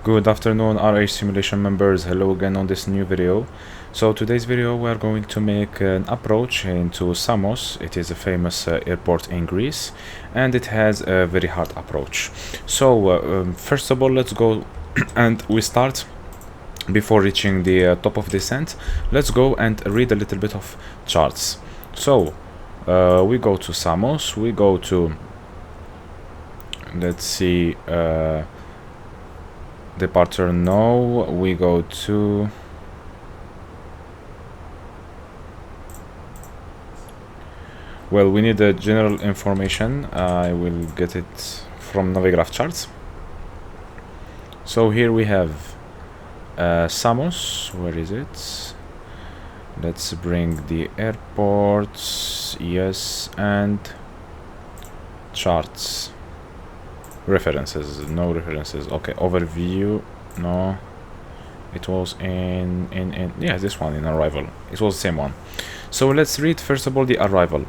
Good afternoon, RH simulation members. Hello again on this new video. So today's video we are going to make an approach into Samos. It is a famous airport in Greece, and it has a very hard approach. So first of all, let's go and we start before reaching the top of descent. Let's go and read a little bit of charts. So we go to Samos, we go to, let's see, departure no, we go to well, we need the general information. I will get it from Navigraph charts. So here we have Samos. Where is it? Let's bring the airports, yes, and charts. References, no references. Okay, overview, no. It was in yeah, this one, in arrival. It was the same one. So let's read first of all the arrival.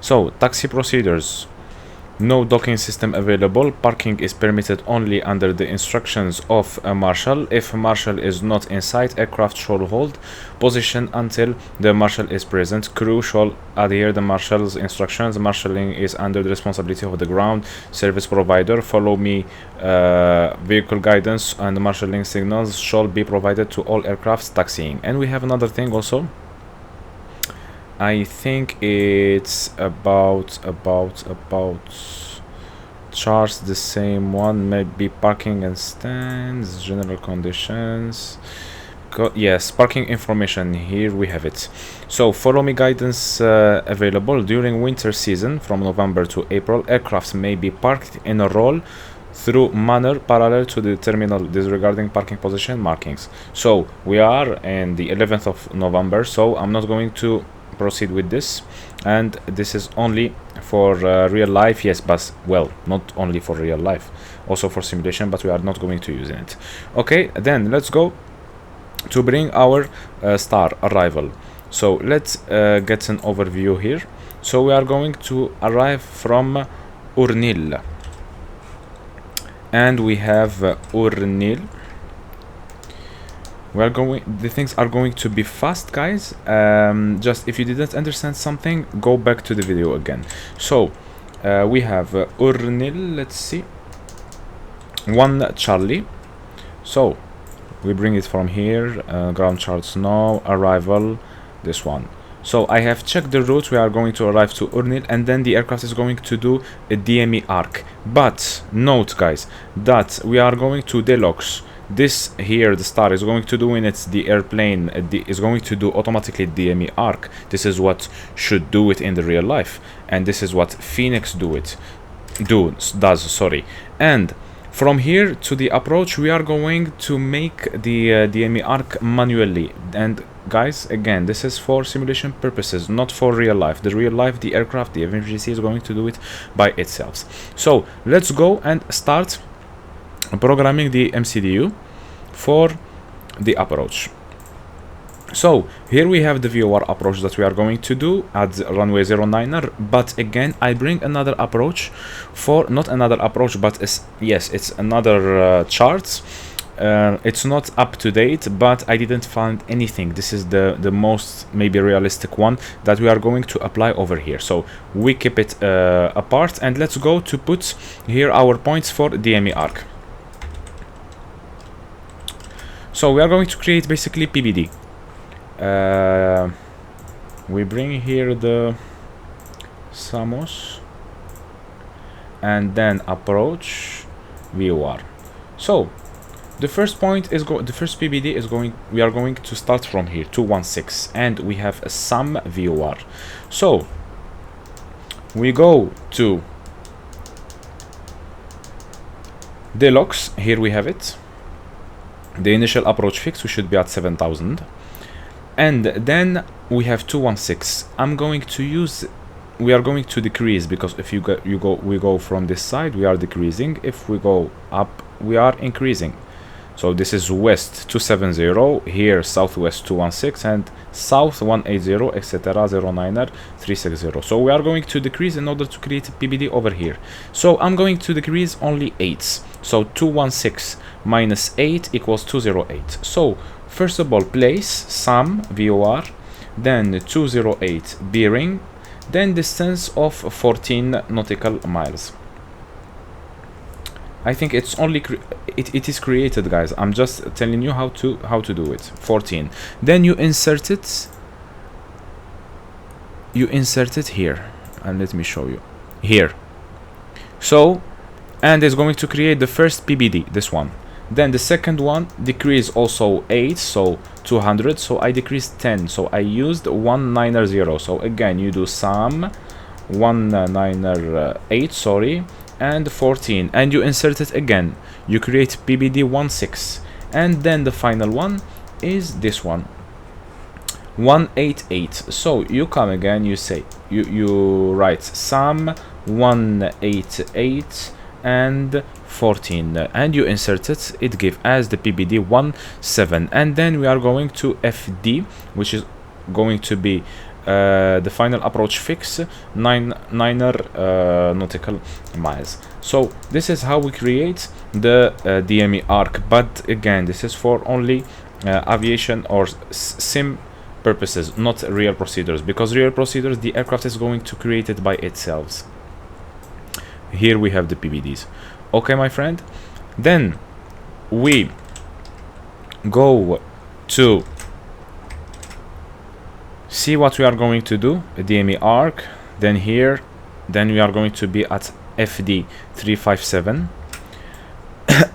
So taxi procedures: no docking system available. Parking is permitted only under the instructions of a marshal. If marshal is not in sight, aircraft shall hold position until the marshal is present. Crew shall adhere the marshal's instructions. Marshalling is under the responsibility of the ground service provider. Follow me vehicle guidance and marshalling signals shall be provided to all aircrafts taxiing. And we have another thing also. I think it's about charts, the same one, maybe parking and stands, general conditions. Yes, parking information, here we have it. So follow me guidance available during winter season from November to April. Aircrafts may be parked in a row through manner parallel to the terminal, disregarding parking position markings. So we are in the 11th of November, so I'm not going to proceed with this, and this is only for real life. Yes, but well, not only for real life, also for simulation, but we are not going to use it. Okay, then let's go to bring our star arrival. So let's get an overview here. So we are going to arrive from Urnil, and we have Urnil. We are going, the things are going to be fast, guys. Just if you didn't understand something, go back to the video again. So we have Urnil, let's see, 1 Charlie. So we bring it from here, ground charts no, arrival, this one. So I have checked the route. We are going to arrive to Urnil, and then the aircraft is going to do a DME Arc. But note, guys, that we are going to Deluxe. This here, the star is going to do in it's the airplane is going to do automatically DME Arc. This is what should do it in the real life, and this is what Phoenix does, sorry. And from here to the approach, we are going to make the DME Arc manually. And guys, again, this is for simulation purposes, not for real life. The real life, the aircraft, the FMGC is going to do it by itself. So let's go and start programming the MCDU for the approach. So here we have the VOR approach that we are going to do at runway 09er, but again I bring another approach for, not another approach, but yes, it's another chart. It's not up to date, but I didn't find anything. This is the most maybe realistic one that we are going to apply over here. So we keep it apart, and let's go to put here our points for DME Arc. So we are going to create basically PBD. We bring here the Samos, and then approach VOR. So the first point is the first PBD is going. We are going to start from here 216, and we have a SAM VOR. So we go to Deluxe. Here we have it. The initial approach fix, we should be at 7,000, and then we have 216. I'm going to use, we are going to decrease, because if we go from this side, we are decreasing. If we go up, we are increasing. So this is west 270, here southwest 216, and south 180, etc. 09er 360. So we are going to decrease in order to create a PBD over here. So I'm going to decrease only 8s. So 216 minus 8 equals 208. So first of all, place sum VOR, then 208 bearing, then distance of 14 nautical miles. I think it's only it is created, guys. I'm just telling you how to do it. 14. Then you insert it. You insert it here, and let me show you here. So, and it's going to create the first PBD, this one. Then the second one decrease also 8, so 200. So I decreased 10. So I used 190. So again, you do sum 198. Sorry. And 14, and you insert it again. You create PBD 16, and then the final one is this one, 188. So you come again, you say you write sum 188 and 14, and you insert it. It give as the PBD 17, and then we are going to FD, which is going to be the final approach fix 9er nautical miles. So this is how we create the DME Arc, but again, this is for only aviation or sim purposes, not real procedures, because real procedures the aircraft is going to create it by itself. Here we have the PBDs. Okay, my friend, then we go to see what we are going to do. A DME Arc, then here, then we are going to be at FD 357.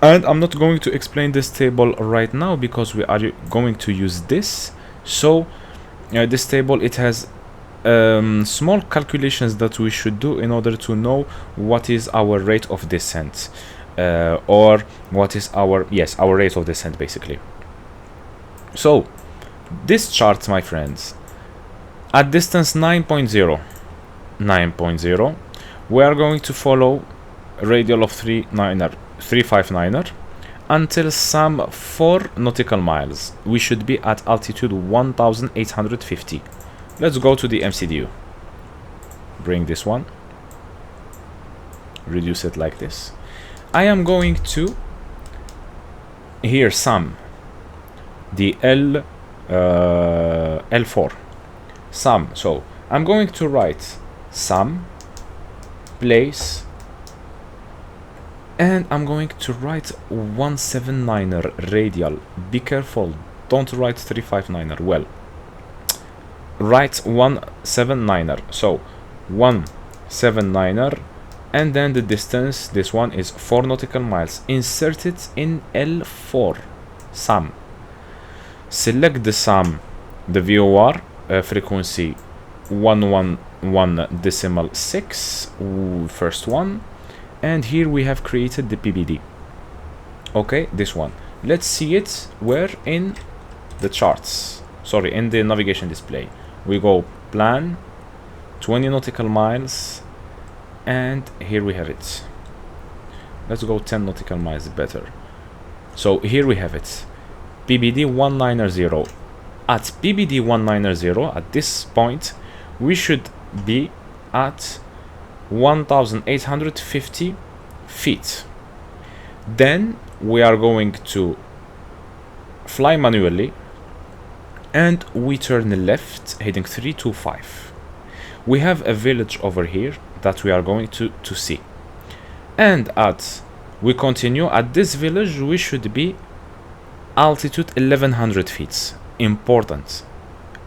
And I'm not going to explain this table right now because we are going to use this. So this table, it has small calculations that we should do in order to know what is our rate of descent, or what is our rate of descent basically. So this chart, my friends, at distance 9.0, we are going to follow radial of 359er until some 4 nautical miles. We should be at altitude 1850. Let's go to the MCDU. Bring this one. Reduce it like this. I am going to here sum the L4 sum. So I'm going to write sum place, and I'm going to write 179er radial. Be careful, don't write 359er. Well, write 179er. So 179er, and then the distance, this one is 4 nautical miles. Insert it in L4 sum. Select the sum, the VOR frequency 111.6, first one, and here we have created the PBD. Okay, this one. Let's see it where in the charts, sorry, in the navigation display. We go plan 20 nautical miles, and here we have it. Let's go 10 nautical miles better. So here we have it, PBD 190. At PBD 190, at this point, we should be at 1850 feet. Then we are going to fly manually, and we turn left heading 325. We have a village over here that we are going to see, and we continue at this village. We should be altitude 1100 feet. Important,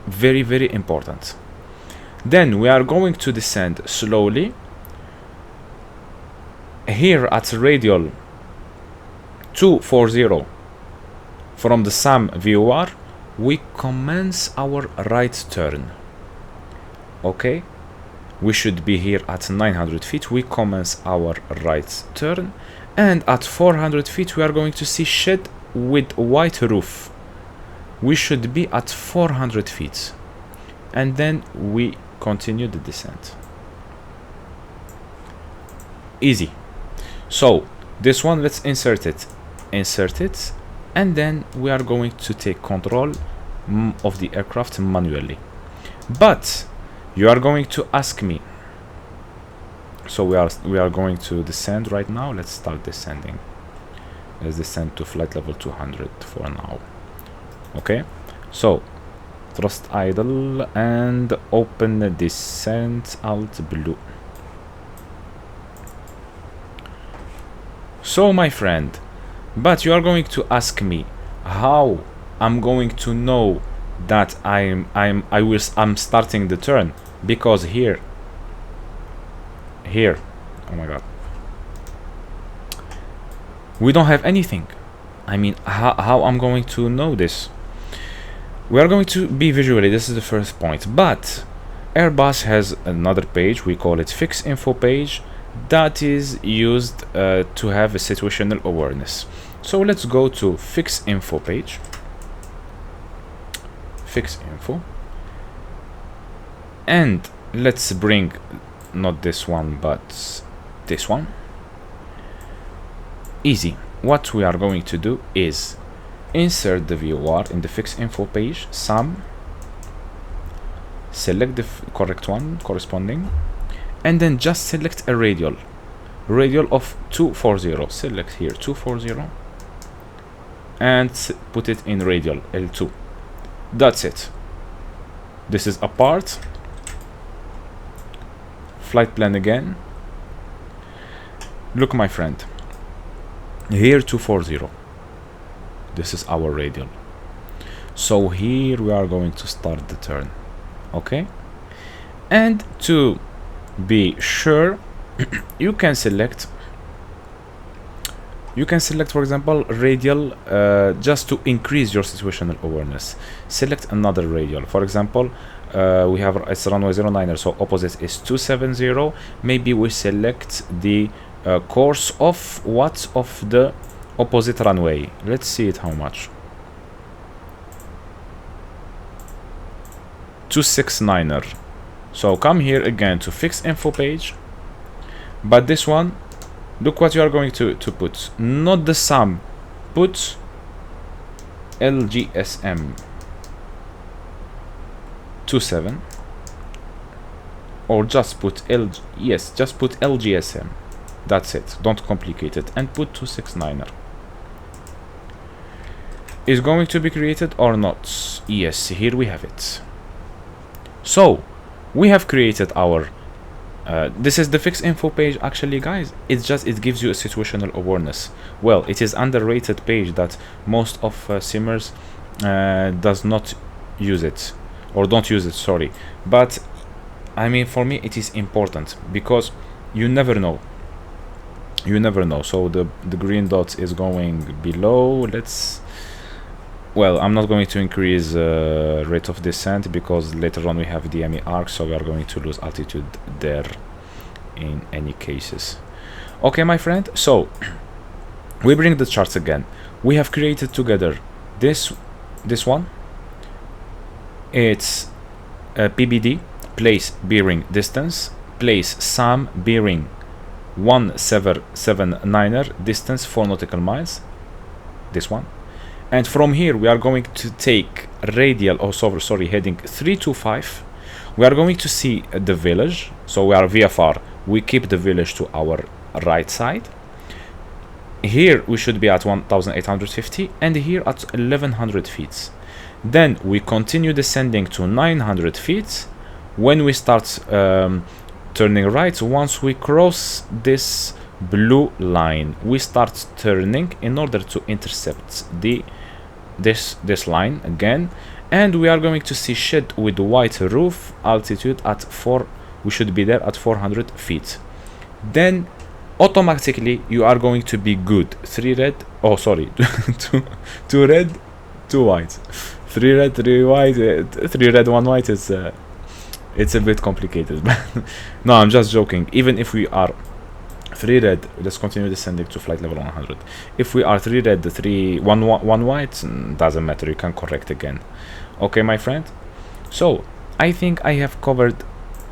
very, very important. Then we are going to descend slowly. Here at radial 240 from the SAM VOR, we commence our right turn. Okay, we should be here at 900 feet. We commence our right turn, and at 400 feet we are going to see shed with white roof. We should be at 400 feet, and then we continue the descent. Easy. So this one, let's insert it. and then we are going to take control of the aircraft manually. But you are going to ask me, so we are going to descend right now. Let's start descending. Let's descend to flight level 200 for now. Okay, so thrust idle and open descent, alt blue. So my friend, but you are going to ask me how I'm going to know that I'm starting the turn, because here, oh my god, we don't have anything. I mean, how I'm going to know this? We are going to be visually, this is the first point, but Airbus has another page, we call it fix info page, that is used to have a situational awareness. So let's go to fix info page, fix info, and let's bring not this one but this one. Easy. What we are going to do is insert the VOR in the fix info page, SAM, select the correct one corresponding, and then just select a radial of 240. Select here 240 and put it in radial L2. That's it. This is apart. Flight plan again. Look, my friend, here 240. This is our radial. So here we are going to start the turn. Okay, and to be sure, you can select for example radial just to increase your situational awareness. Select another radial, for example we have, it's runway 09er, so opposite is 270. Maybe we select the course of what of the opposite runway. Let's see it, how much. 269er. So come here again to fix info page, but this one, look what you are going to put, not the SAM, put LGSM 27, or just put just put LGSM. That's it, don't complicate it, and put 269er. Is going to be created or not? Yes, here we have it. So we have created our this is the fix info page. Actually guys, it gives you a situational awareness. Well, it is underrated page that most of simmers does not use it, or don't use it, sorry, but I mean for me it is important because you never know. So the green dot is going below. Well, I'm not going to increase rate of descent because later on we have DME Arc, so we are going to lose altitude there in any cases. Okay, my friend, so we bring the charts again. We have created together this one. It's PBD, place bearing distance, place SAM bearing 1779er, distance 4 nautical miles, this one. And from here we are going to take radial, heading 325. We are going to see the village, so we are VFR, we keep the village to our right side. Here we should be at 1850 and here at 1100 feet. Then we continue descending to 900 feet. When we start turning right, once we cross this blue line, we start turning in order to intercept this line again, and we are going to see shed with white roof, altitude at 4, we should be there at 400 feet. Then automatically you are going to be good. 3 red, oh sorry, 2 red, 2 white, 3 red, 3 white, 3 red, 1 white is it's a bit complicated. No, I'm just joking. Even if we are 3 red, let's continue descending to flight level 100. If we are 3 red, 1 white, doesn't matter, you can correct again. Okay, my friend, so I think I have covered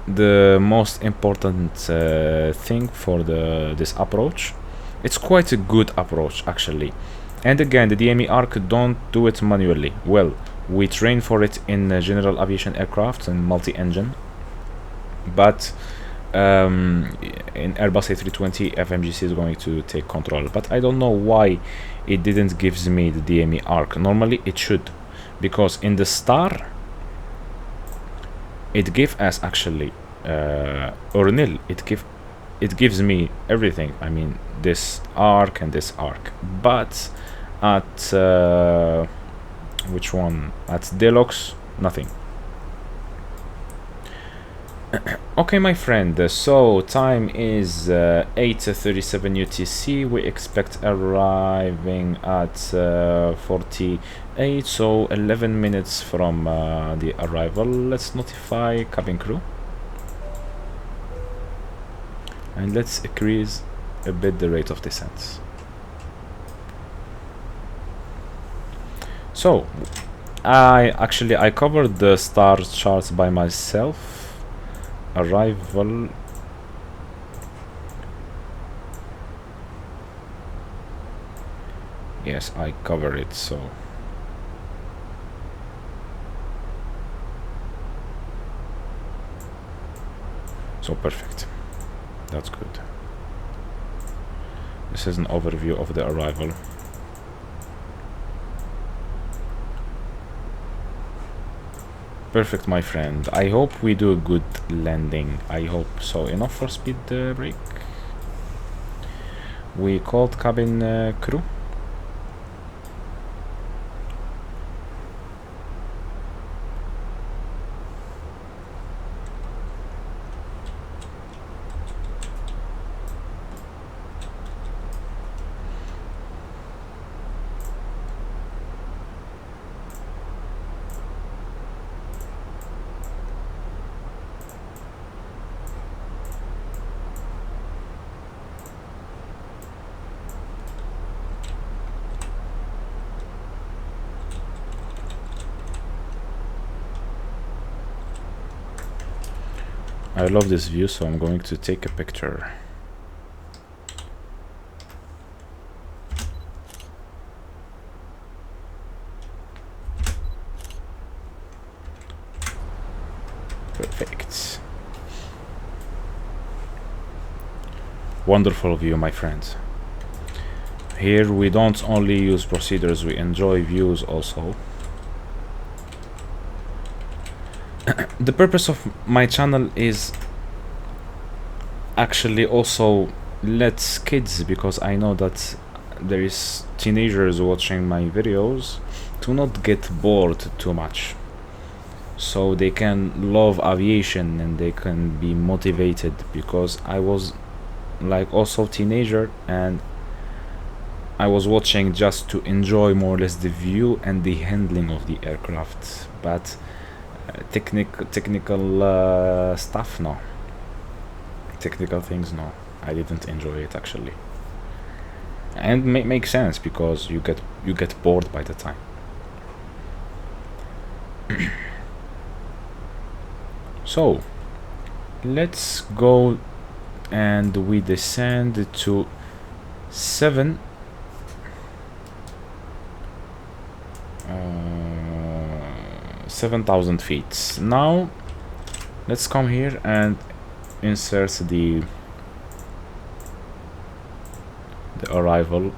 the most important thing for this approach. It's quite a good approach actually. And again, the DME Arc, don't do it manually. Well, we train for it in general aviation aircraft and multi-engine, but in Airbus A320 FMGC is going to take control. But I don't know why it didn't gives me the DME Arc. Normally it should, because in the star it gives us actually or nil, it gives me everything. I mean, this arc and this arc, but at which one? At Deluxe, nothing. Okay, my friend, so time is 8:37 UTC. We expect arriving at 48, so 11 minutes from the arrival. Let's notify cabin crew and let's increase a bit the rate of descent. So I covered the star charts by myself. Arrival, yes, I cover it, so perfect. That's good. This is an overview of the arrival. Perfect, my friend. I hope we do a good landing. I hope so. Enough for speed break. We called cabin crew. I love this view, so I'm going to take a picture. Perfect. Wonderful view, my friends. Here we don't only use procedures, we enjoy views also. The purpose of my channel is actually also let kids, because I know that there is teenagers watching my videos, to not get bored too much, so they can love aviation and they can be motivated, because I was like also teenager and I was watching just to enjoy more or less the view and the handling of the aircraft, but technical stuff, no. Technical things, no. I didn't enjoy it actually, and makes sense, because you get bored by the time. So let's go and we descend to 7,000 feet. Now let's come here and insert the arrival.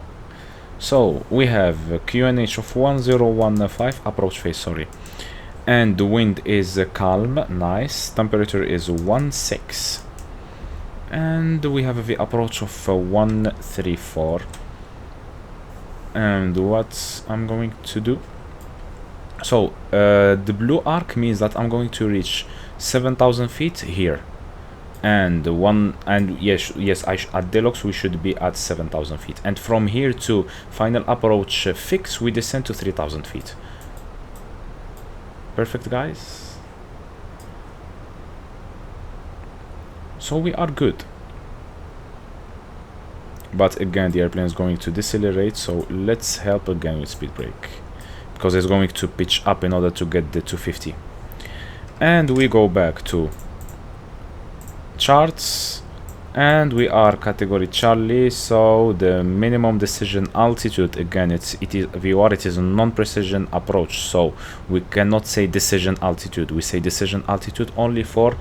So we have a QNH of 1015 approach phase, sorry, and the wind is calm, nice. Temperature is 16, and we have the approach of 134. And what I'm going to do, so the blue arc means that I'm going to reach 7,000 feet here, and yes, at Deluxe we should be at 7,000 feet, and from here to final approach fix we descend to 3,000 feet. Perfect, guys. So we are good, but again the airplane is going to decelerate, so let's help again with speed brake, because it's going to pitch up in order to get the 250. And we go back to charts and we are category Charlie, so the minimum decision altitude, again it is VOR, it is a non-precision approach, so we cannot say decision altitude. We say decision altitude only for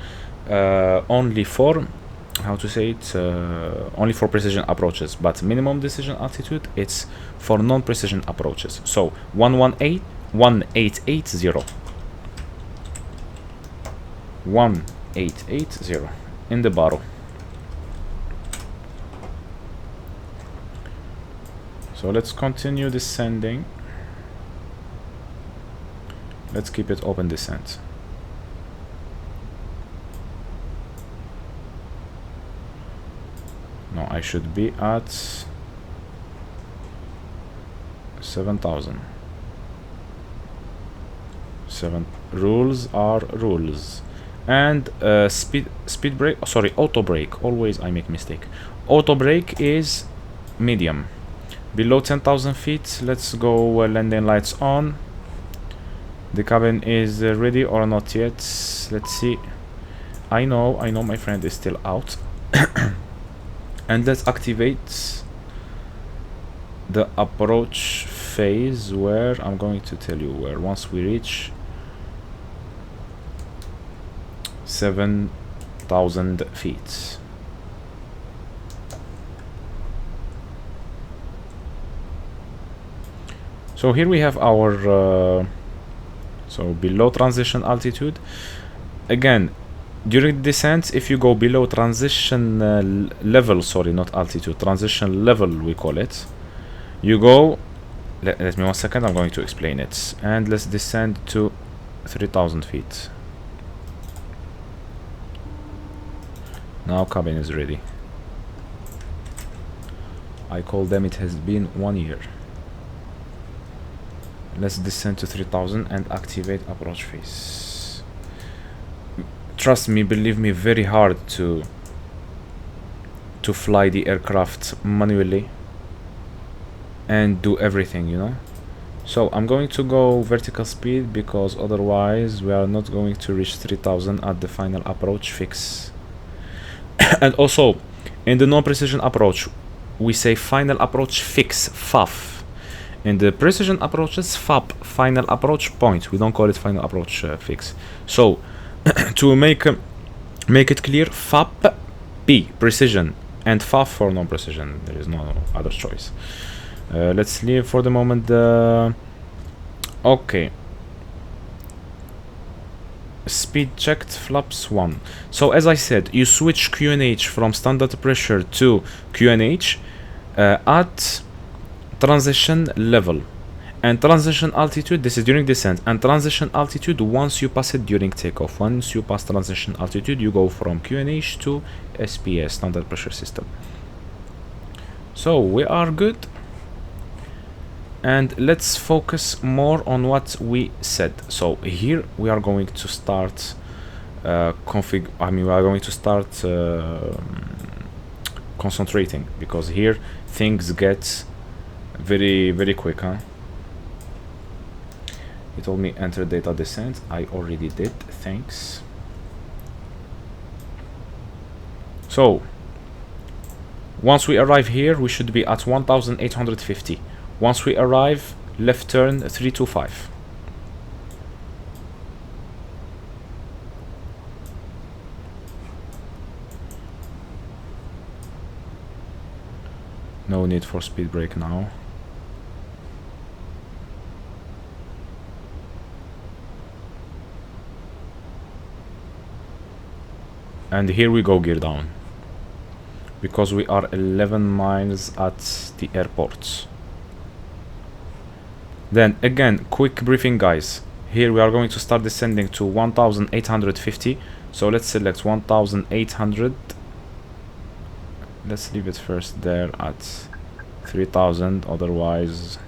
how to say it, only for precision approaches, but minimum decision altitude, it's for non-precision approaches. So 11880 1880 in the bottle. So let's continue descending. Let's keep it open descent. No, I should be at 7,000. Rules are rules. And speed brake, sorry, auto brake, always I make mistake. Auto brake is medium. Below 10,000 feet, let's go. Landing lights on. The cabin is ready or not yet. Let's see. I know my friend is still out. And let's activate the approach phase, where I'm going to tell you where. Once we reach 7,000 feet. So here we have our so below transition altitude. Again, during descent, if you go below transition level, sorry, not altitude, transition level we call it, you go, let me 1 second, I'm going to explain it. And let's descend to 3,000 feet. Now cabin is ready. I call them, it has been 1 year. Let's descend to 3,000 and activate approach phase. Trust me, believe me, very hard to fly the aircraft manually and do everything, you know. So I'm going to go vertical speed, because otherwise we are not going to reach 3,000 at the final approach fix. And also, in the non-precision approach, we say final approach fix, FAF. In the precision approaches, FAP, final approach point. We don't call it final approach fix. So to make it clear, FAP P, precision, and FAF for non-precision. There is no other choice. Let's leave for the moment the... Okay. Speed checked, flaps 1. So as I said, you switch QNH from standard pressure to QNH at transition level, and transition altitude, this is during descent, and transition altitude once you pass it during takeoff. Once you pass transition altitude, you go from QNH to SPS, standard pressure system. So we are good, and let's focus more on what we said. So here we are going to start we are going to start concentrating, because here things get very quick, huh? It told me enter data descent. I already did, thanks. So once we arrive here, we should be at 1,850. Once we arrive, left turn 325. No need for speed brake now. And here we go, gear down, because we are 11 miles at the airport. Then again, quick briefing, guys. Here we are going to start descending to 1,850. So let's select 1,800. Let's leave it first there at 3,000, otherwise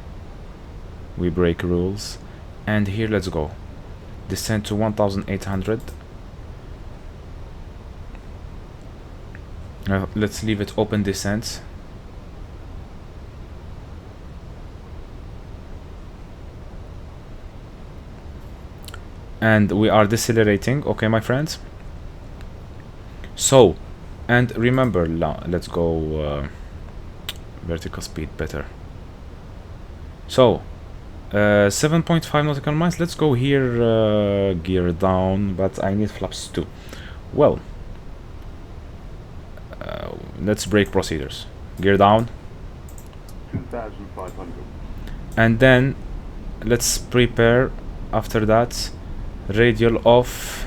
we break rules. And here, let's go. Descend to 1,800. Let's leave it open descent. And we are decelerating, okay, my friends? So And remember, let's go vertical speed better. So 7.5 nautical miles. Let's go here, gear down, but I need flaps too. Well, let's break procedures. Gear down, 2,500. and then let's prepare after that radial off.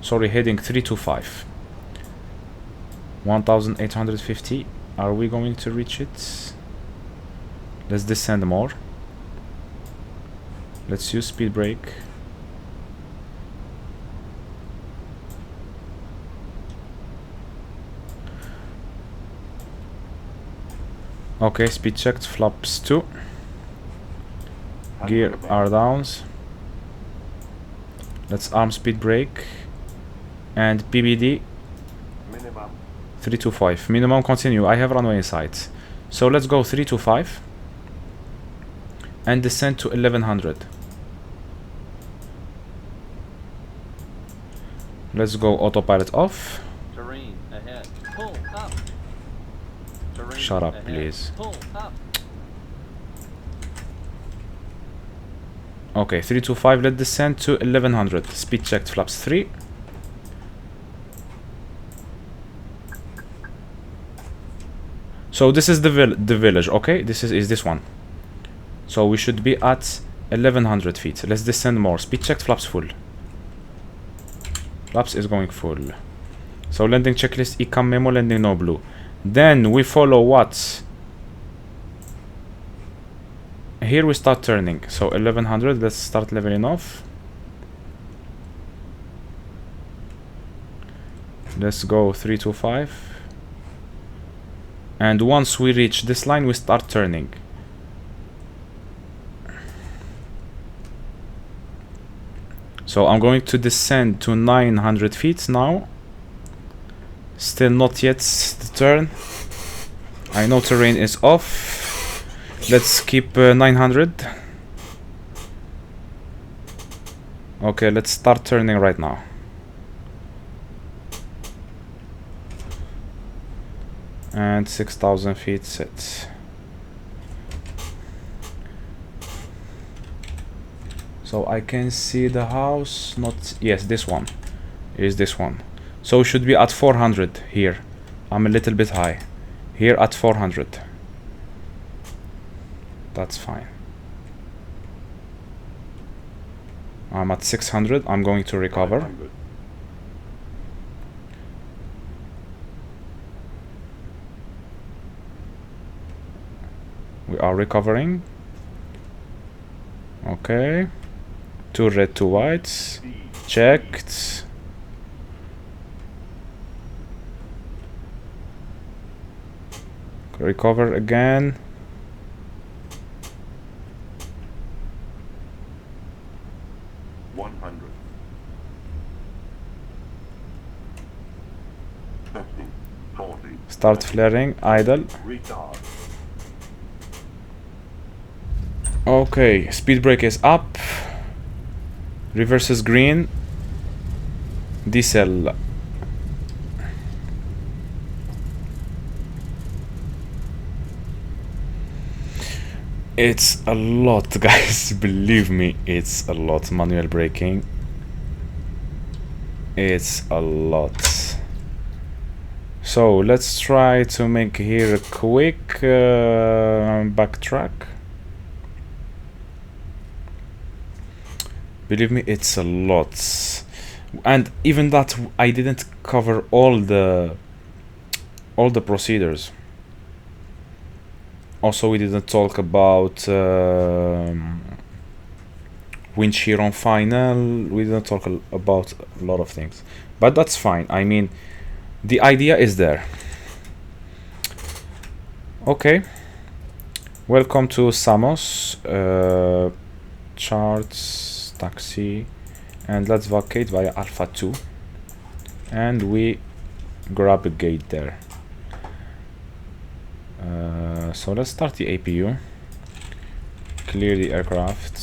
Sorry, heading 325. 1850. Are we going to reach it? Let's descend more. Let's use speed brake. Okay, speed checked, flaps 2. Gear are downs. Let's arm speed brake. And PBD Minimum 325. Minimum continue. I have runway in sight. So let's go 325. And descend to 1100. Let's go autopilot off. Terrain ahead. Pull up. Terrain Shut up, ahead. please. Pull up. Okay, 325. Let's descend to 1100. Speed checked, flaps 3. So this is the village, okay? This is this one. So we should be at 1100 feet. Let's descend more. Speed checked, flaps full. Flaps is going full. So landing checklist, ecam memo, landing no blue. Then we follow what? Here we start turning. So 1100, let's start leveling off. Let's go 325. And once we reach this line, we start turning. So I'm going to descend to 900 feet now. Still not yet the turn. I know terrain is off. Let's keep 900. Okay, let's start turning right now. And 6,000 feet set. So I can see the house, not, yes, this one is this one. So should be at 400 here. I'm a little bit high. Here at 400. That's fine. I'm at 600. I'm going to recover. 500. We are recovering. Okay. 2 red, 2 whites. Checked. Recover again. Start flaring, idle. Retard. Okay, speed brake is up. Reverse is green. Diesel. It's a lot, guys. Believe me, it's a lot. Manual braking. It's a lot. So let's try to make here a quick backtrack. Believe me, it's a lot. And even that, I didn't cover all the procedures. Also, we didn't talk about wind shear on final. We didn't talk about a lot of things, but that's fine. I mean, the idea is there. Okay, welcome to Samos. Charts, taxi, and let's vacate via Alpha 2, and we grab a gate there. So let's start the APU, clear the aircraft.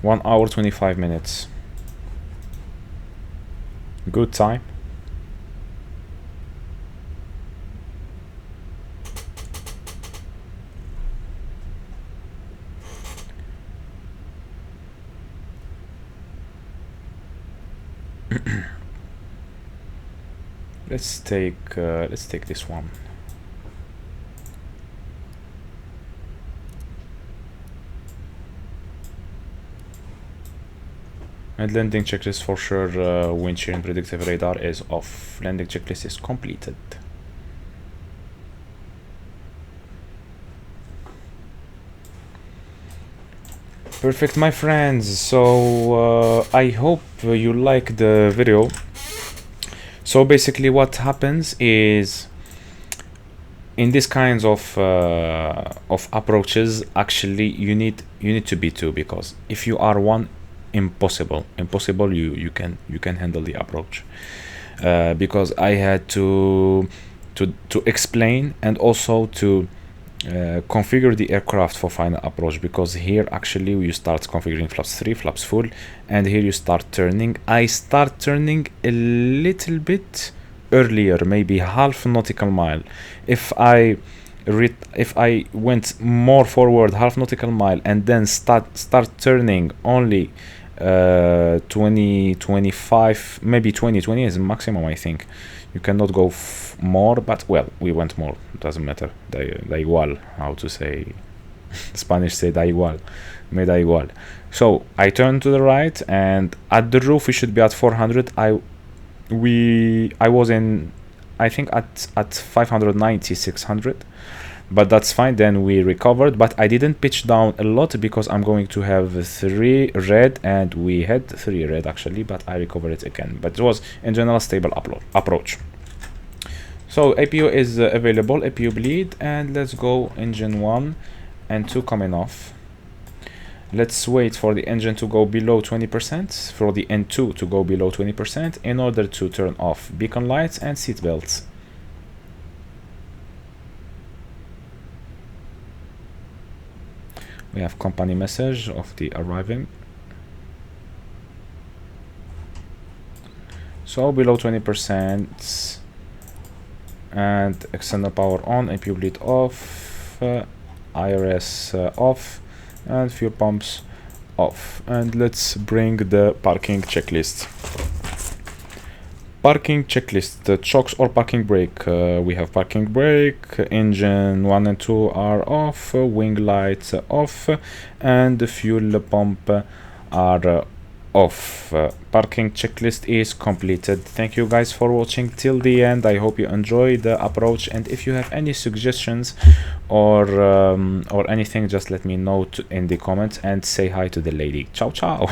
1 hour 25 minutes. Good time. Let's take this one. And landing checklist for sure. Wind shear and predictive radar is off. Landing checklist is completed. Perfect, my friends. So I hope you like the video. So basically what happens is, in these kinds of approaches, actually you need to be two, because if you are one, impossible you can handle the approach, because I had to explain and also to configure the aircraft for final approach, because here actually you start configuring flaps 3, flaps full, and here you start turning. I start turning a little bit earlier, maybe half nautical mile. If I went more forward half nautical mile and then start turning only 25, maybe 20 is maximum, I think. You cannot go more, but well, we went more, doesn't matter. Da igual, how to say, Spanish say da igual, me da igual. So I turn to the right, and at the roof we should be at 400. I was in, I think at 590, 600, but that's fine. Then we recovered, but I didn't pitch down a lot because I'm going to have 3 red, and we had 3 red actually, but I recovered it again. But it was in general stable approach. So APU is available, APU bleed, and let's go engine 1 and 2 coming off. Let's wait for the engine to go below 20%, for the N2 to go below 20% in order to turn off beacon lights and seat belts. We have company message of the arriving. So below 20%, and external power on, APU bleed off, IRS off, and fuel pumps off. And let's bring the parking checklist. Parking checklist, the chocks or parking brake. We have parking brake, engine 1 and 2 are off, wing lights off, and the fuel pump are off. Parking checklist is completed. Thank you guys for watching till the end. I hope you enjoyed the approach, and if you have any suggestions or anything, just let me know in the comments, and say hi to the lady. Ciao ciao.